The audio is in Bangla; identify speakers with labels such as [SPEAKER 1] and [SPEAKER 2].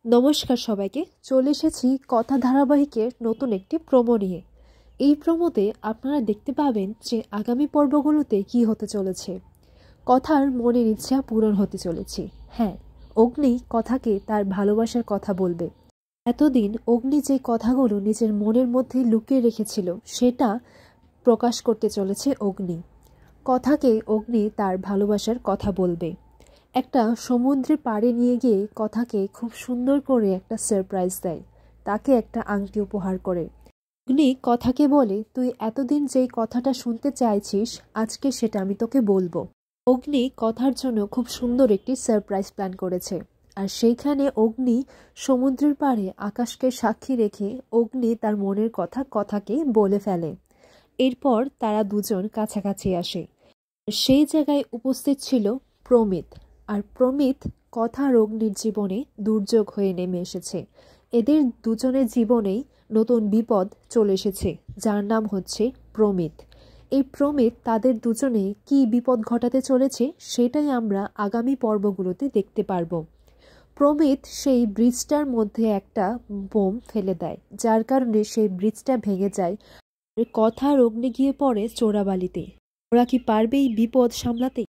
[SPEAKER 1] নমস্কার সবাইকে। চলে এসেছি কথা ধারাবাহিকের নতুন একটি প্রোমো নিয়ে। এই প্রোমোতে আপনারা দেখতে পাবেন যে আগামী পর্বগুলোতে কি হতে চলেছে। কথার মনের ইচ্ছা পূরণ হতে চলেছে। হ্যাঁ, অগ্নি কথাকে তার ভালোবাসার কথা বলবে। এতদিন অগ্নি যে কথাগুলো নিজের মনের মধ্যে লুকিয়ে রেখেছিল সেটা প্রকাশ করতে চলেছে অগ্নি। কথাকে অগ্নি তার ভালোবাসার কথা বলবে। একটা সমুদ্রের পাড়ে নিয়ে গিয়ে কথাকে খুব সুন্দর করে একটা সারপ্রাইজ দেয়, তাকে একটা আংটি উপহার করে। অগ্নি কথাকে বলে, তুই এতদিন যেই কথাটা শুনতে চাইছিস আজকে সেটা আমি তোকে বলবো। অগ্নি কথার জন্য খুব সুন্দর একটি সারপ্রাইজ প্ল্যান করেছে, আর সেইখানে অগ্নি সমুদ্রের পাড়ে আকাশকে সাক্ষী রেখে অগ্নি তার মনের কথা কথাকে বলে ফেলে। এরপর তারা দুজন কাছাকাছি আসে। সেই জায়গায় উপস্থিত ছিল প্রমিত। আর প্রমিত কথা আর অগ্নির জীবনে দুর্যোগ হয়ে নেমে এসেছে। এদের দুজনের জীবনেই নতুন বিপদ চলে এসেছে, যার নাম হচ্ছে প্রমিত। এই প্রমিত তাদের দুজনে কি বিপদ ঘটাতে চলেছে সেটাই আমরা আগামী পর্বগুলোতে দেখতে পারবো। প্রমিত সেই ব্রিজটার মধ্যে একটা বোম ফেলে দেয়, যার কারণে সেই ব্রিজটা ভেঙে যায়। কথা আর অগ্নি গিয়ে পড়ে চোরাবালিতে। ওরা কি পারবে এই বিপদ সামলাতে?